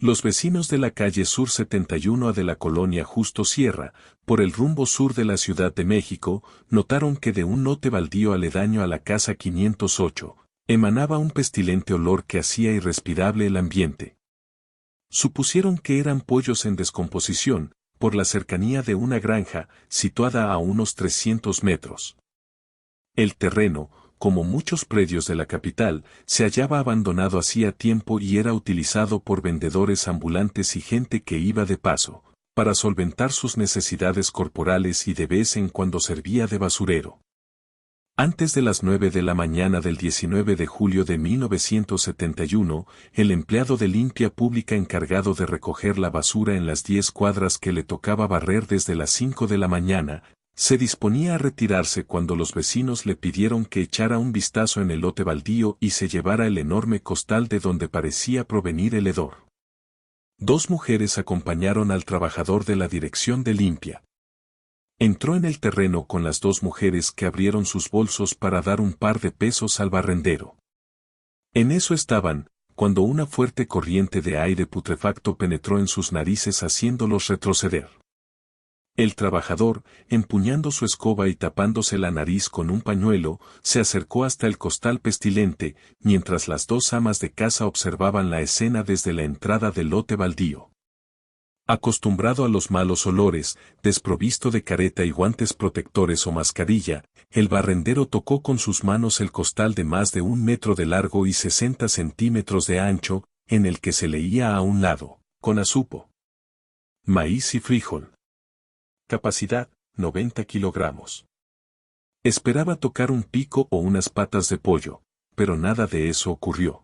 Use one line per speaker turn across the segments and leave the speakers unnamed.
Los vecinos de la calle Sur 71A de la colonia Justo Sierra, por el rumbo sur de la Ciudad de México, notaron que de un lote baldío aledaño a la casa 508, emanaba un pestilente olor que hacía irrespirable el ambiente. Supusieron que eran pollos en descomposición, por la cercanía de una granja, situada a unos 300 metros. El terreno, como muchos predios de la capital, se hallaba abandonado hacía tiempo y era utilizado por vendedores ambulantes y gente que iba de paso, para solventar sus necesidades corporales y de vez en cuando servía de basurero. Antes de las 9 de la mañana del 19 de julio de 1971, el empleado de limpia pública encargado de recoger la basura en las 10 cuadras que le tocaba barrer desde las 5 de la mañana, se disponía a retirarse cuando los vecinos le pidieron que echara un vistazo en el lote baldío y se llevara el enorme costal de donde parecía provenir el hedor. Dos mujeres acompañaron al trabajador de la dirección de limpia. Entró en el terreno con las dos mujeres que abrieron sus bolsos para dar un par de pesos al barrendero. En eso estaban, cuando una fuerte corriente de aire putrefacto penetró en sus narices haciéndolos retroceder. El trabajador, empuñando su escoba y tapándose la nariz con un pañuelo, se acercó hasta el costal pestilente, mientras las dos amas de casa observaban la escena desde la entrada del lote baldío. Acostumbrado a los malos olores, desprovisto de careta y guantes protectores o mascarilla, el barrendero tocó con sus manos el costal de más de 1 metro de largo y 60 centímetros de ancho, en el que se leía a un lado, con azupo: maíz y frijol. Capacidad, 90 kilogramos. Esperaba tocar un pico o unas patas de pollo, pero nada de eso ocurrió.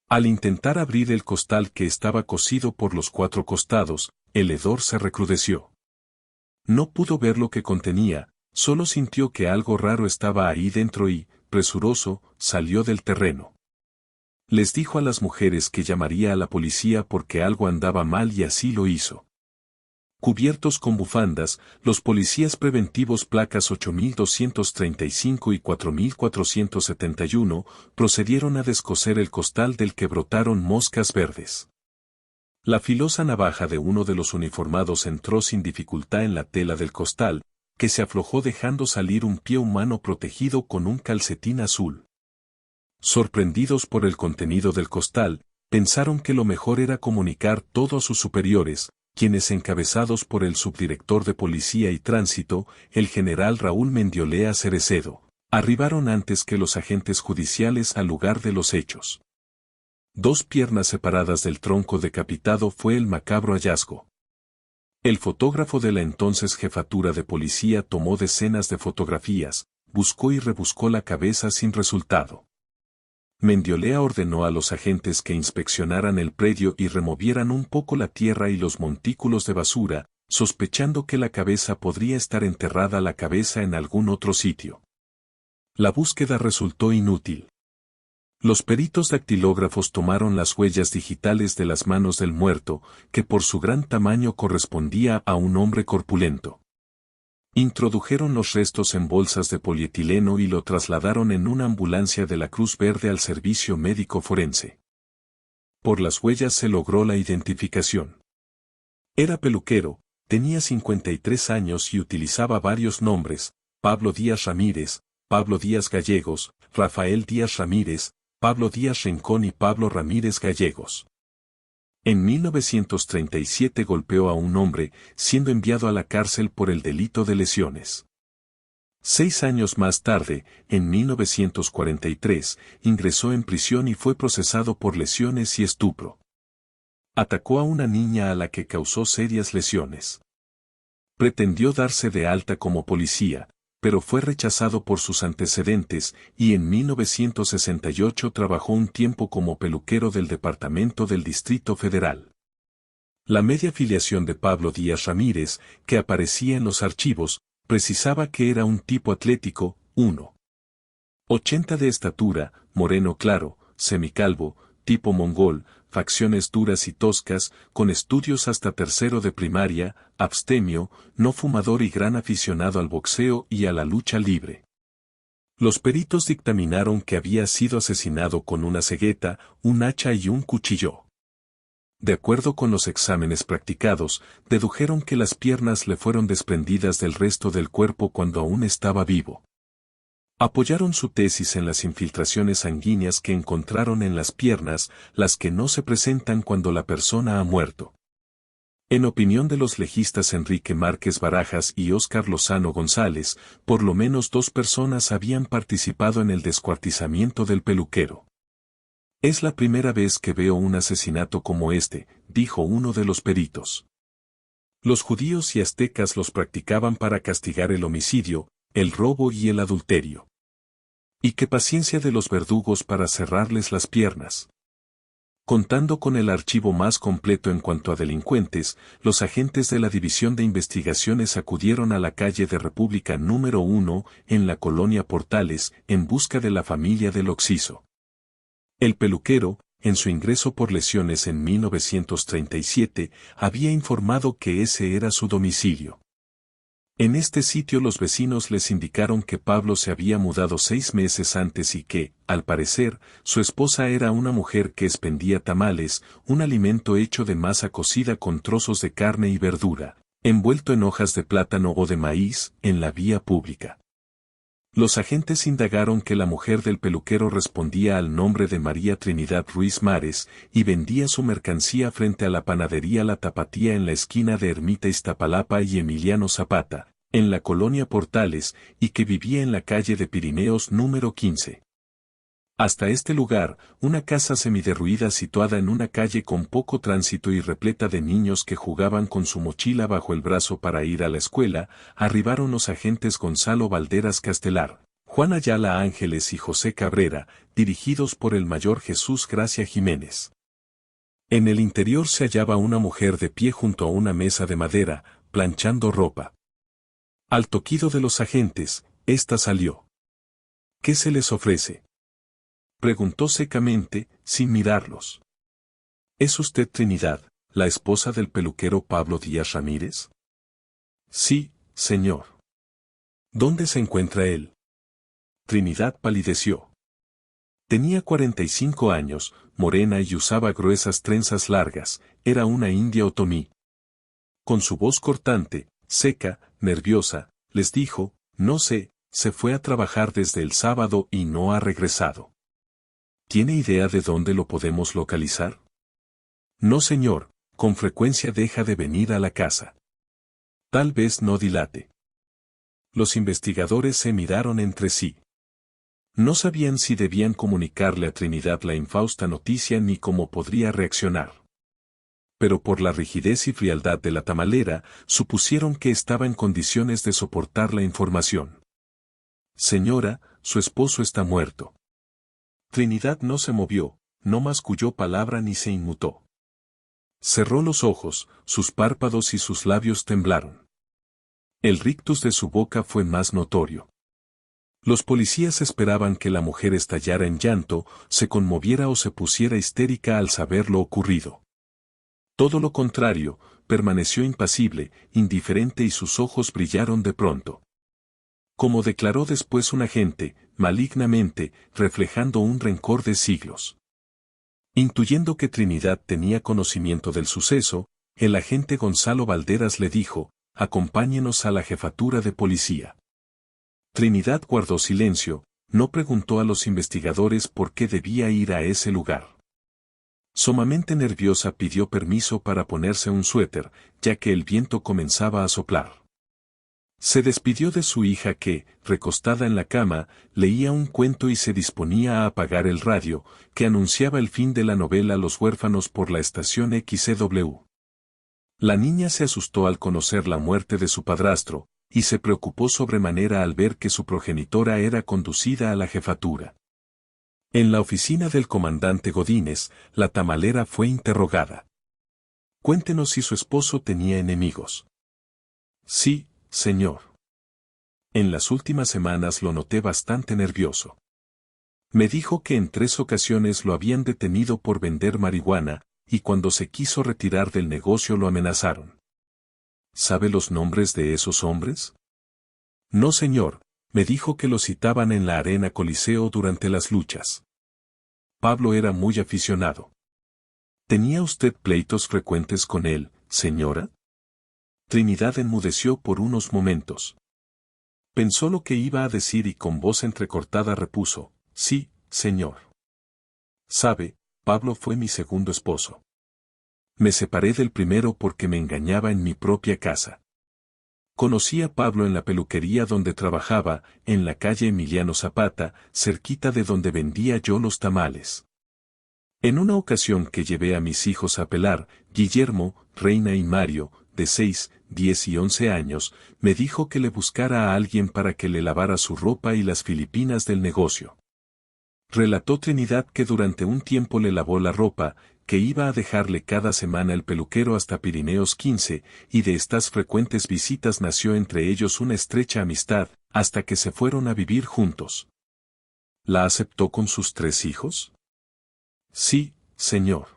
Al intentar abrir el costal que estaba cosido por los 4 costados, el hedor se recrudeció. No pudo ver lo que contenía, solo sintió que algo raro estaba ahí dentro y, presuroso, salió del terreno. Les dijo a las mujeres que llamaría a la policía porque algo andaba mal y así lo hizo. Cubiertos con bufandas, los policías preventivos placas 8235 y 4471 procedieron a descoser el costal del que brotaron moscas verdes. La filosa navaja de uno de los uniformados entró sin dificultad en la tela del costal, que se aflojó dejando salir un pie humano protegido con un calcetín azul. Sorprendidos por el contenido del costal, pensaron que lo mejor era comunicar todo a sus superiores, quienes encabezados por el subdirector de Policía y Tránsito, el general Raúl Mendiolea Cerecedo, arribaron antes que los agentes judiciales al lugar de los hechos. 2 piernas separadas del tronco decapitado fue el macabro hallazgo. El fotógrafo de la entonces jefatura de policía tomó decenas de fotografías, buscó y rebuscó la cabeza sin resultado. Mendiolea ordenó a los agentes que inspeccionaran el predio y removieran un poco la tierra y los montículos de basura, sospechando que la cabeza podría estar enterrada en algún otro sitio. La búsqueda resultó inútil. Los peritos dactilógrafos tomaron las huellas digitales de las manos del muerto, que por su gran tamaño correspondía a un hombre corpulento. Introdujeron los restos en bolsas de polietileno y lo trasladaron en una ambulancia de la Cruz Verde al servicio médico forense. Por las huellas se logró la identificación. Era peluquero, tenía 53 años y utilizaba varios nombres: Pablo Díaz Ramírez, Pablo Díaz Gallegos, Rafael Díaz Ramírez, Pablo Díaz Rincón y Pablo Ramírez Gallegos. En 1937 golpeó a un hombre, siendo enviado a la cárcel por el delito de lesiones. 6 años más tarde, en 1943, ingresó en prisión y fue procesado por lesiones y estupro. Atacó a una niña a la que causó serias lesiones. Pretendió darse de alta como policía, pero fue rechazado por sus antecedentes y en 1968 trabajó un tiempo como peluquero del Departamento del Distrito Federal. La media filiación de Pablo Díaz Ramírez, que aparecía en los archivos, precisaba que era un tipo atlético, 1,80 de estatura, moreno claro, semicalvo, tipo mongol, facciones duras y toscas, con estudios hasta tercero de primaria, abstemio, no fumador y gran aficionado al boxeo y a la lucha libre. Los peritos dictaminaron que había sido asesinado con una cegueta, un hacha y un cuchillo. De acuerdo con los exámenes practicados, dedujeron que las piernas le fueron desprendidas del resto del cuerpo cuando aún estaba vivo. Apoyaron su tesis en las infiltraciones sanguíneas que encontraron en las piernas, las que no se presentan cuando la persona ha muerto. En opinión de los legistas Enrique Márquez Barajas y Óscar Lozano González, por lo menos 2 personas habían participado en el descuartizamiento del peluquero. Es la primera vez que veo un asesinato como este, dijo uno de los peritos. Los judíos y aztecas los practicaban para castigar el homicidio, el robo y el adulterio. Y qué paciencia de los verdugos para cerrarles las piernas. Contando con el archivo más completo en cuanto a delincuentes, los agentes de la División de Investigaciones acudieron a la calle de República número 1, en la colonia Portales, en busca de la familia del occiso. El peluquero, en su ingreso por lesiones en 1937, había informado que ese era su domicilio. En este sitio los vecinos les indicaron que Pablo se había mudado 6 meses antes y que, al parecer, su esposa era una mujer que expendía tamales, un alimento hecho de masa cocida con trozos de carne y verdura, envuelto en hojas de plátano o de maíz, en la vía pública. Los agentes indagaron que la mujer del peluquero respondía al nombre de María Trinidad Ruiz Mares y vendía su mercancía frente a la panadería La Tapatía en la esquina de Ermita Iztapalapa y Emiliano Zapata, en la colonia Portales, y que vivía en la calle de Pirineos número 15. Hasta este lugar, una casa semiderruida situada en una calle con poco tránsito y repleta de niños que jugaban con su mochila bajo el brazo para ir a la escuela, arribaron los agentes Gonzalo Valderas Castelar, Juan Ayala Ángeles y José Cabrera, dirigidos por el mayor Jesús Gracia Jiménez. En el interior se hallaba una mujer de pie junto a una mesa de madera, planchando ropa. Al toquido de los agentes, ésta salió. ¿Qué se les ofrece?, preguntó secamente, sin mirarlos. ¿Es usted Trinidad, la esposa del peluquero Pablo Díaz Ramírez? Sí, señor. ¿Dónde se encuentra él? Trinidad palideció. Tenía 45 años, morena y usaba gruesas trenzas largas, era una india otomí. Con su voz cortante, seca, nerviosa, les dijo, no sé, se fue a trabajar desde el sábado y no ha regresado. ¿Tiene idea de dónde lo podemos localizar? No, señor, con frecuencia deja de venir a la casa. Tal vez no dilate. Los investigadores se miraron entre sí. No sabían si debían comunicarle a Trinidad la infausta noticia ni cómo podría reaccionar. Pero por la rigidez y frialdad de la tamalera, supusieron que estaba en condiciones de soportar la información. Señora, su esposo está muerto. Trinidad no se movió, no masculló palabra ni se inmutó. Cerró los ojos, sus párpados y sus labios temblaron. El rictus de su boca fue más notorio. Los policías esperaban que la mujer estallara en llanto, se conmoviera o se pusiera histérica al saber lo ocurrido. Todo lo contrario, permaneció impasible, indiferente y sus ojos brillaron de pronto. Como declaró después un agente, malignamente, reflejando un rencor de siglos. Intuyendo que Trinidad tenía conocimiento del suceso, el agente Gonzalo Valderas le dijo, acompáñenos a la jefatura de policía. Trinidad guardó silencio, no preguntó a los investigadores por qué debía ir a ese lugar. Sumamente nerviosa pidió permiso para ponerse un suéter, ya que el viento comenzaba a soplar. Se despidió de su hija que, recostada en la cama, leía un cuento y se disponía a apagar el radio, que anunciaba el fin de la novela Los huérfanos por la estación XCW. La niña se asustó al conocer la muerte de su padrastro, y se preocupó sobremanera al ver que su progenitora era conducida a la jefatura. En la oficina del comandante Godínez, la tamalera fue interrogada. Cuéntenos si su esposo tenía enemigos. Sí, señor. En las últimas semanas lo noté bastante nervioso. Me dijo que en 3 ocasiones lo habían detenido por vender marihuana, y cuando se quiso retirar del negocio lo amenazaron. ¿Sabe los nombres de esos hombres? No, señor, me dijo que los citaban en la Arena Coliseo durante las luchas. Pablo era muy aficionado. ¿Tenía usted pleitos frecuentes con él, señora? Trinidad enmudeció por unos momentos. Pensó lo que iba a decir y con voz entrecortada repuso, sí, señor. Sabe, Pablo fue mi segundo esposo. Me separé del primero porque me engañaba en mi propia casa. Conocí a Pablo en la peluquería donde trabajaba, en la calle Emiliano Zapata, cerquita de donde vendía yo los tamales. En una ocasión que llevé a mis hijos a pelar, Guillermo, Reina y Mario, de 6, 10 y 11 años, me dijo que le buscara a alguien para que le lavara su ropa y las filipinas del negocio. Relató Trinidad que durante un tiempo le lavó la ropa, que iba a dejarle cada semana el peluquero hasta Pirineos 15, y de estas frecuentes visitas nació entre ellos una estrecha amistad, hasta que se fueron a vivir juntos. ¿La aceptó con sus 3 hijos? Sí, señor.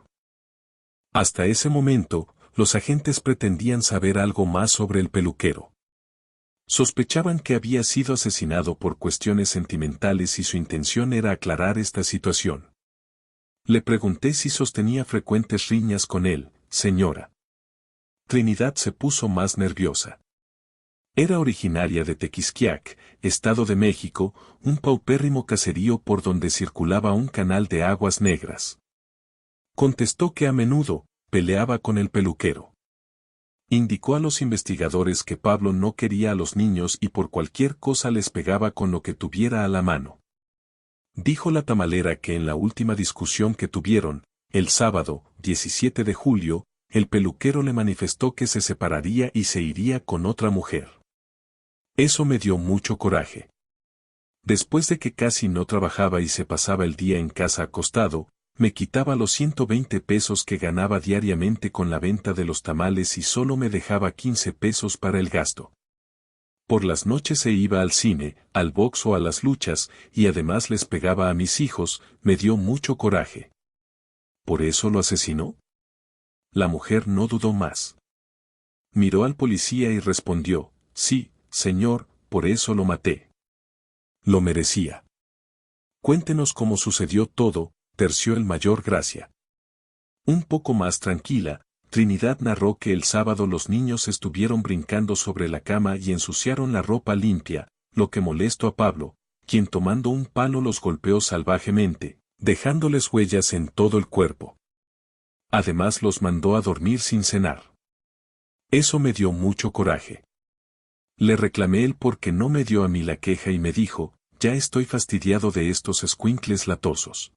Hasta ese momento, los agentes pretendían saber algo más sobre el peluquero. Sospechaban que había sido asesinado por cuestiones sentimentales y su intención era aclarar esta situación. Le pregunté si sostenía frecuentes riñas con él, señora. Trinidad se puso más nerviosa. Era originaria de Tequisquiac, Estado de México, un paupérrimo caserío por donde circulaba un canal de aguas negras. Contestó que a menudo peleaba con el peluquero. Indicó a los investigadores que Pablo no quería a los niños y por cualquier cosa les pegaba con lo que tuviera a la mano. Dijo la tamalera que en la última discusión que tuvieron, el sábado, 17 de julio, el peluquero le manifestó que se separaría y se iría con otra mujer. Eso me dio mucho coraje. Después de que casi no trabajaba y se pasaba el día en casa acostado, me quitaba los 120 pesos que ganaba diariamente con la venta de los tamales y solo me dejaba 15 pesos para el gasto. Por las noches se iba al cine, al box o a las luchas, y además les pegaba a mis hijos, me dio mucho coraje. ¿Por eso lo asesinó? La mujer no dudó más. Miró al policía y respondió, sí, señor, por eso lo maté. Lo merecía. Cuéntenos cómo sucedió todo, terció el mayor Gracia. Un poco más tranquila, Trinidad narró que el sábado los niños estuvieron brincando sobre la cama y ensuciaron la ropa limpia, lo que molestó a Pablo, quien tomando un palo los golpeó salvajemente, dejándoles huellas en todo el cuerpo. Además los mandó a dormir sin cenar. Eso me dio mucho coraje. Le reclamé el por qué no me dio a mí la queja y me dijo, ya estoy fastidiado de estos escuincles latosos.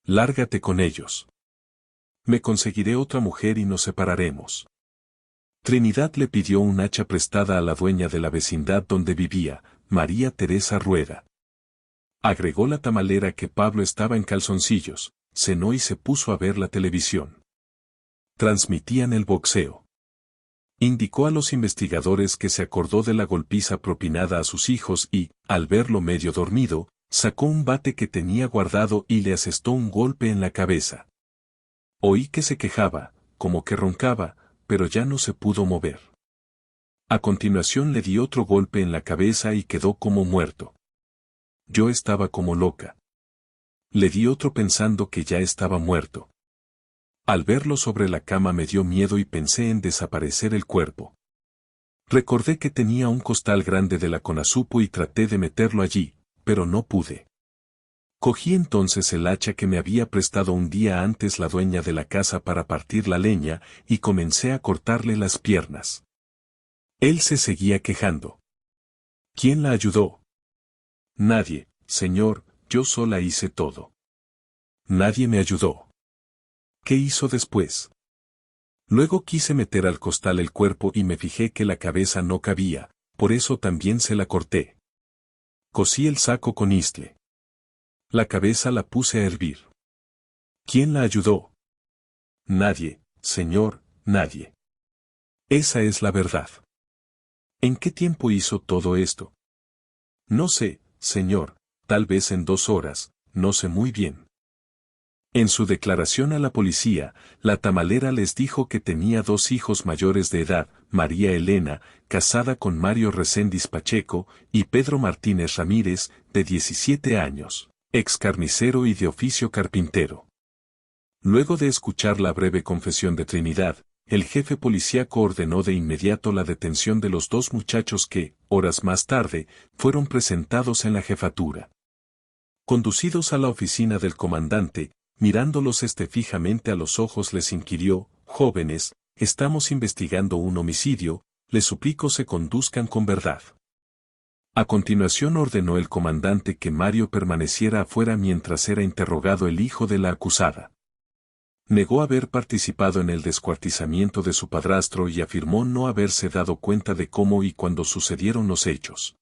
Lárgate con ellos. Me conseguiré otra mujer y nos separaremos. Trinidad le pidió un hacha prestada a la dueña de la vecindad donde vivía, María Teresa Rueda. Agregó la tamalera que Pablo estaba en calzoncillos, cenó y se puso a ver la televisión. Transmitían el boxeo. Indicó a los investigadores que se acordó de la golpiza propinada a sus hijos y, al verlo medio dormido, sacó un bate que tenía guardado y le asestó un golpe en la cabeza. Oí que se quejaba, como que roncaba, pero ya no se pudo mover. A continuación le di otro golpe en la cabeza y quedó como muerto. Yo estaba como loca. Le di otro pensando que ya estaba muerto. Al verlo sobre la cama me dio miedo y pensé en desaparecer el cuerpo. Recordé que tenía un costal grande de la Conasupo y traté de meterlo allí, pero no pude. Cogí entonces el hacha que me había prestado un día antes la dueña de la casa para partir la leña y comencé a cortarle las piernas. Él se seguía quejando. ¿Quién la ayudó? Nadie, señor, yo sola hice todo. Nadie me ayudó. ¿Qué hizo después? Luego quise meter al costal el cuerpo y me fijé que la cabeza no cabía, por eso también se la corté. Cosí el saco con istle. La cabeza la puse a hervir. ¿Quién la ayudó? Nadie, señor, nadie. Esa es la verdad. ¿En qué tiempo hizo todo esto? No sé, señor, tal vez en 2 horas, no sé muy bien. En su declaración a la policía, la tamalera les dijo que tenía 2 hijos mayores de edad, María Elena, casada con Mario Reséndiz Pacheco, y Pedro Martínez Ramírez, de 17 años, ex carnicero y de oficio carpintero. Luego de escuchar la breve confesión de Trinidad, el jefe policíaco ordenó de inmediato la detención de los dos muchachos que, horas más tarde, fueron presentados en la jefatura. Conducidos a la oficina del comandante, mirándolos fijamente a los ojos les inquirió: «Jóvenes, estamos investigando un homicidio, les suplico se conduzcan con verdad». A continuación ordenó el comandante que Mario permaneciera afuera mientras era interrogado el hijo de la acusada. Negó haber participado en el descuartizamiento de su padrastro y afirmó no haberse dado cuenta de cómo y cuándo sucedieron los hechos.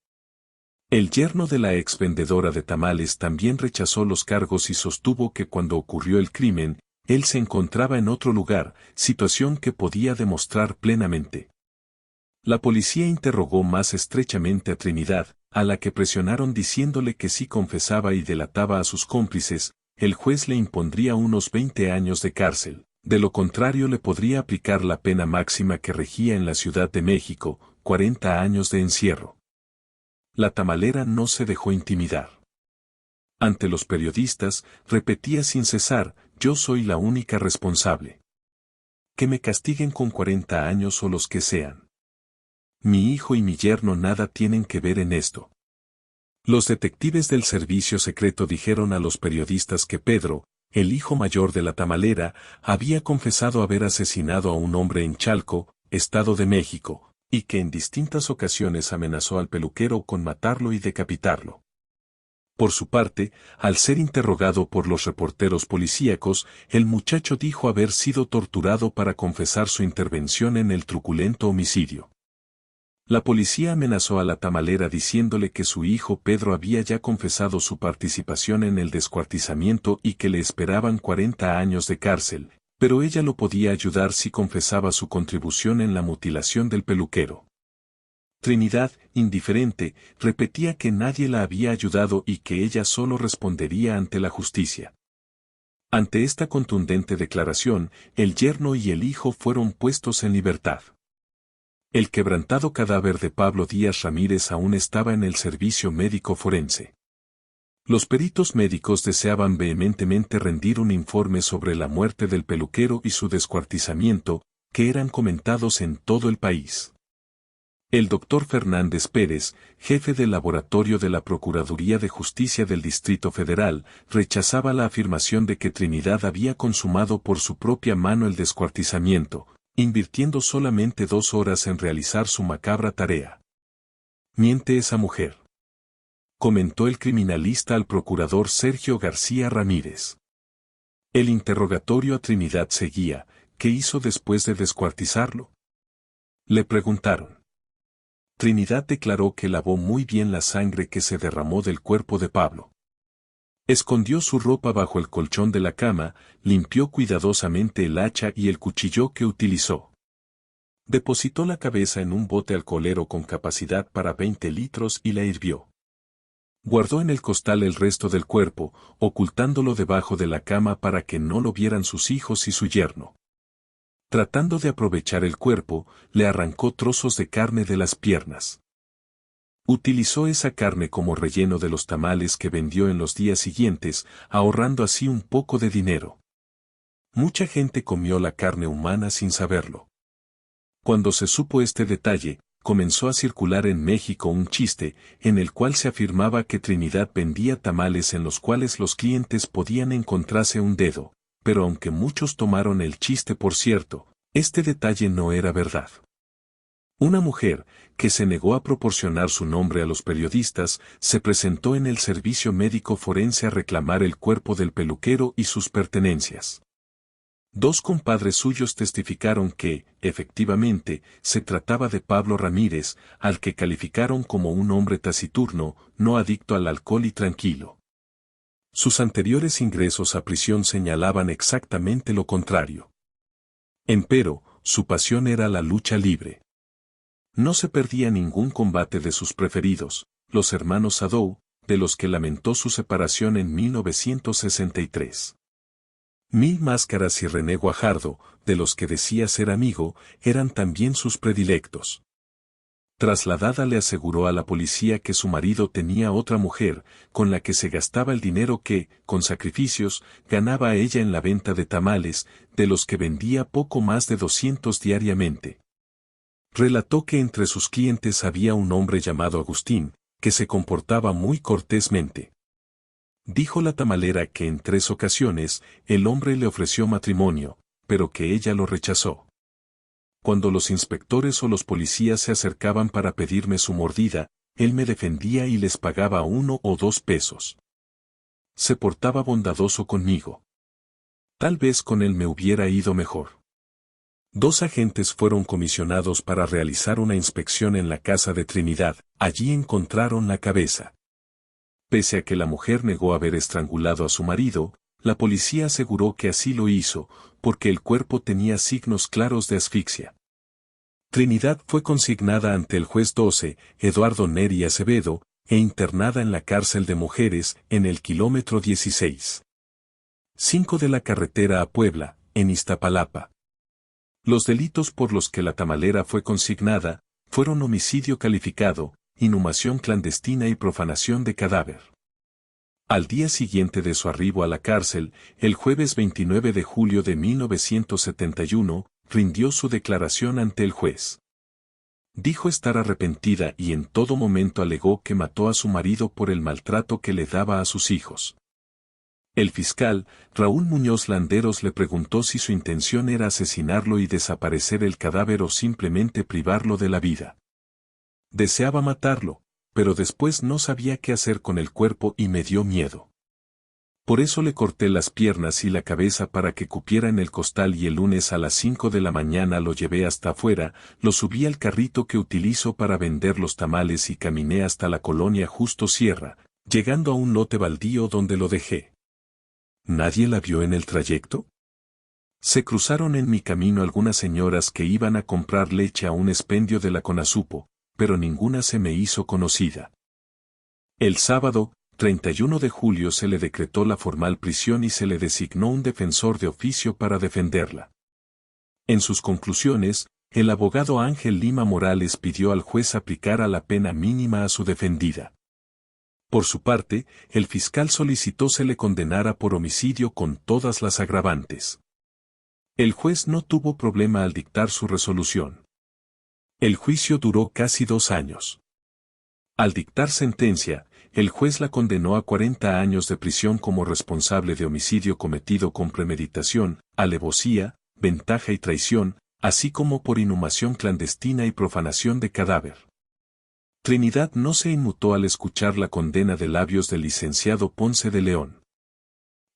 El yerno de la ex vendedora de tamales también rechazó los cargos y sostuvo que cuando ocurrió el crimen, él se encontraba en otro lugar, situación que podía demostrar plenamente. La policía interrogó más estrechamente a Trinidad, a la que presionaron diciéndole que si confesaba y delataba a sus cómplices, el juez le impondría unos 20 años de cárcel, de lo contrario le podría aplicar la pena máxima que regía en la Ciudad de México, 40 años de encierro. La tamalera no se dejó intimidar. Ante los periodistas, repetía sin cesar: «Yo soy la única responsable. Que me castiguen con 40 años o los que sean. Mi hijo y mi yerno nada tienen que ver en esto». Los detectives del servicio secreto dijeron a los periodistas que Pedro, el hijo mayor de la tamalera, había confesado haber asesinado a un hombre en Chalco, Estado de México, y que en distintas ocasiones amenazó al peluquero con matarlo y decapitarlo. Por su parte, al ser interrogado por los reporteros policíacos, el muchacho dijo haber sido torturado para confesar su intervención en el truculento homicidio. La policía amenazó a la tamalera diciéndole que su hijo Pedro había ya confesado su participación en el descuartizamiento y que le esperaban 40 años de cárcel, pero ella lo podía ayudar si confesaba su contribución en la mutilación del peluquero. Trinidad, indiferente, repetía que nadie la había ayudado y que ella solo respondería ante la justicia. Ante esta contundente declaración, el yerno y el hijo fueron puestos en libertad. El quebrantado cadáver de Pablo Díaz Ramírez aún estaba en el servicio médico forense. Los peritos médicos deseaban vehementemente rendir un informe sobre la muerte del peluquero y su descuartizamiento, que eran comentados en todo el país. El doctor Fernández Pérez, jefe del laboratorio de la Procuraduría de Justicia del Distrito Federal, rechazaba la afirmación de que Trinidad había consumado por su propia mano el descuartizamiento, invirtiendo solamente 2 horas en realizar su macabra tarea. «Miente esa mujer», comentó el criminalista al procurador Sergio García Ramírez. El interrogatorio a Trinidad seguía: «¿Qué hizo después de descuartizarlo?», le preguntaron. Trinidad declaró que lavó muy bien la sangre que se derramó del cuerpo de Pablo. Escondió su ropa bajo el colchón de la cama, limpió cuidadosamente el hacha y el cuchillo que utilizó. Depositó la cabeza en un bote alcoholero con capacidad para 20 litros y la hirvió. Guardó en el costal el resto del cuerpo, ocultándolo debajo de la cama para que no lo vieran sus hijos y su yerno. Tratando de aprovechar el cuerpo, le arrancó trozos de carne de las piernas. Utilizó esa carne como relleno de los tamales que vendió en los días siguientes, ahorrando así un poco de dinero. Mucha gente comió la carne humana sin saberlo. Cuando se supo este detalle, comenzó a circular en México un chiste, en el cual se afirmaba que Trinidad vendía tamales en los cuales los clientes podían encontrarse un dedo, pero aunque muchos tomaron el chiste por cierto, este detalle no era verdad. Una mujer, que se negó a proporcionar su nombre a los periodistas, se presentó en el servicio médico forense a reclamar el cuerpo del peluquero y sus pertenencias. 2 compadres suyos testificaron que, efectivamente, se trataba de Pablo Ramírez, al que calificaron como un hombre taciturno, no adicto al alcohol y tranquilo. Sus anteriores ingresos a prisión señalaban exactamente lo contrario. Empero, su pasión era la lucha libre. No se perdía ningún combate de sus preferidos, los hermanos Sadou, de los que lamentó su separación en 1963. Mil Máscaras y René Guajardo, de los que decía ser amigo, eran también sus predilectos. Trasladada le aseguró a la policía que su marido tenía otra mujer, con la que se gastaba el dinero que, con sacrificios, ganaba ella en la venta de tamales, de los que vendía poco más de 200 diariamente. Relató que entre sus clientes había un hombre llamado Agustín, que se comportaba muy cortésmente. Dijo la tamalera que en 3 ocasiones el hombre le ofreció matrimonio, pero que ella lo rechazó. Cuando los inspectores o los policías se acercaban para pedirme su mordida, él me defendía y les pagaba 1 o 2 pesos. Se portaba bondadoso conmigo. Tal vez con él me hubiera ido mejor. 2 agentes fueron comisionados para realizar una inspección en la casa de Trinidad. Allí encontraron la cabeza. Pese a que la mujer negó haber estrangulado a su marido, la policía aseguró que así lo hizo, porque el cuerpo tenía signos claros de asfixia. Trinidad fue consignada ante el juez 12, Eduardo Neri Acevedo, e internada en la cárcel de mujeres, en el kilómetro 16. 5 de la carretera a Puebla, en Iztapalapa. Los delitos por los que la tamalera fue consignada, fueron homicidio calificado, inhumación clandestina y profanación de cadáver. Al día siguiente de su arribo a la cárcel, el jueves 29 de julio de 1971, rindió su declaración ante el juez. Dijo estar arrepentida y en todo momento alegó que mató a su marido por el maltrato que le daba a sus hijos. El fiscal, Raúl Muñoz Landeros, le preguntó si su intención era asesinarlo y desaparecer el cadáver o simplemente privarlo de la vida. Deseaba matarlo, pero después no sabía qué hacer con el cuerpo y me dio miedo. Por eso le corté las piernas y la cabeza para que cupiera en el costal y el lunes a las 5 de la mañana lo llevé hasta afuera, lo subí al carrito que utilizo para vender los tamales y caminé hasta la colonia Justo Sierra, llegando a un lote baldío donde lo dejé. ¿Nadie la vio en el trayecto? Se cruzaron en mi camino algunas señoras que iban a comprar leche a un expendio de la Conasupo, pero ninguna se me hizo conocida. El sábado, 31 de julio se le decretó la formal prisión y se le designó un defensor de oficio para defenderla. En sus conclusiones, el abogado Ángel Lima Morales pidió al juez aplicara la pena mínima a su defendida. Por su parte, el fiscal solicitó se le condenara por homicidio con todas las agravantes. El juez no tuvo problema al dictar su resolución. El juicio duró casi 2 años. Al dictar sentencia, el juez la condenó a 40 años de prisión como responsable de homicidio cometido con premeditación, alevosía, ventaja y traición, así como por inhumación clandestina y profanación de cadáver. Trinidad no se inmutó al escuchar la condena de labios del licenciado Ponce de León.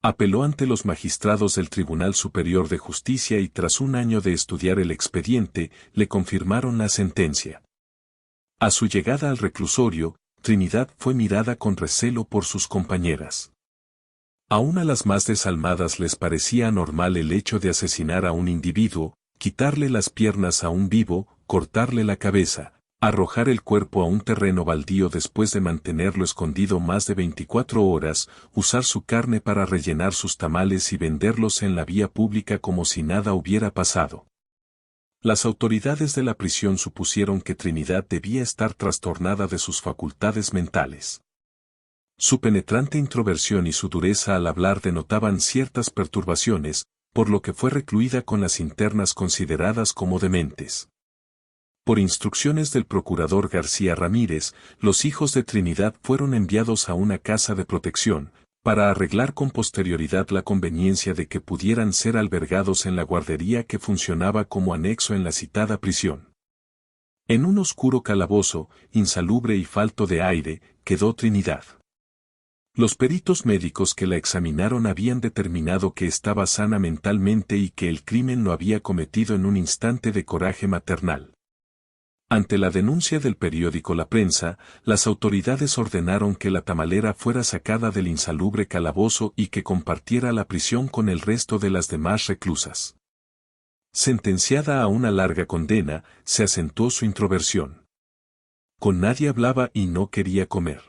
Apeló ante los magistrados del Tribunal Superior de Justicia y tras un año de estudiar el expediente, le confirmaron la sentencia. A su llegada al reclusorio, Trinidad fue mirada con recelo por sus compañeras. Aún a las más desalmadas les parecía anormal el hecho de asesinar a un individuo, quitarle las piernas a un vivo, cortarle la cabeza, arrojar el cuerpo a un terreno baldío después de mantenerlo escondido más de 24 horas, usar su carne para rellenar sus tamales y venderlos en la vía pública como si nada hubiera pasado. Las autoridades de la prisión supusieron que Trinidad debía estar trastornada de sus facultades mentales. Su penetrante introversión y su dureza al hablar denotaban ciertas perturbaciones, por lo que fue recluida con las internas consideradas como dementes. Por instrucciones del procurador García Ramírez, los hijos de Trinidad fueron enviados a una casa de protección, para arreglar con posterioridad la conveniencia de que pudieran ser albergados en la guardería que funcionaba como anexo en la citada prisión. En un oscuro calabozo, insalubre y falto de aire, quedó Trinidad. Los peritos médicos que la examinaron habían determinado que estaba sana mentalmente y que el crimen lo había cometido en un instante de coraje maternal. Ante la denuncia del periódico La Prensa, las autoridades ordenaron que la tamalera fuera sacada del insalubre calabozo y que compartiera la prisión con el resto de las demás reclusas. Sentenciada a una larga condena, se acentuó su introversión. Con nadie hablaba y no quería comer.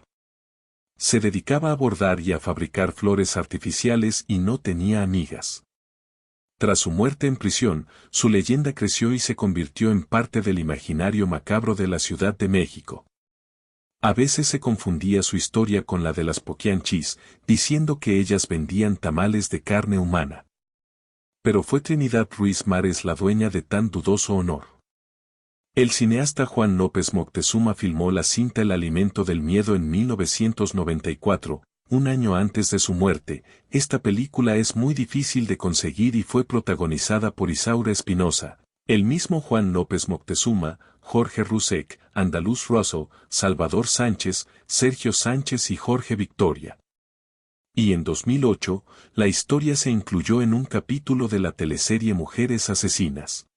Se dedicaba a bordar y a fabricar flores artificiales y no tenía amigas. Tras su muerte en prisión, su leyenda creció y se convirtió en parte del imaginario macabro de la Ciudad de México. A veces se confundía su historia con la de las Poquianchis, diciendo que ellas vendían tamales de carne humana. Pero fue Trinidad Ruiz Mares la dueña de tan dudoso honor. El cineasta Juan López Moctezuma filmó la cinta El alimento del miedo en 1994, un año antes de su muerte. Esta película es muy difícil de conseguir y fue protagonizada por Isaura Espinosa, el mismo Juan López Moctezuma, Jorge Rusek, Andaluz Rosso, Salvador Sánchez, Sergio Sánchez y Jorge Victoria. Y en 2008, la historia se incluyó en un capítulo de la teleserie Mujeres Asesinas.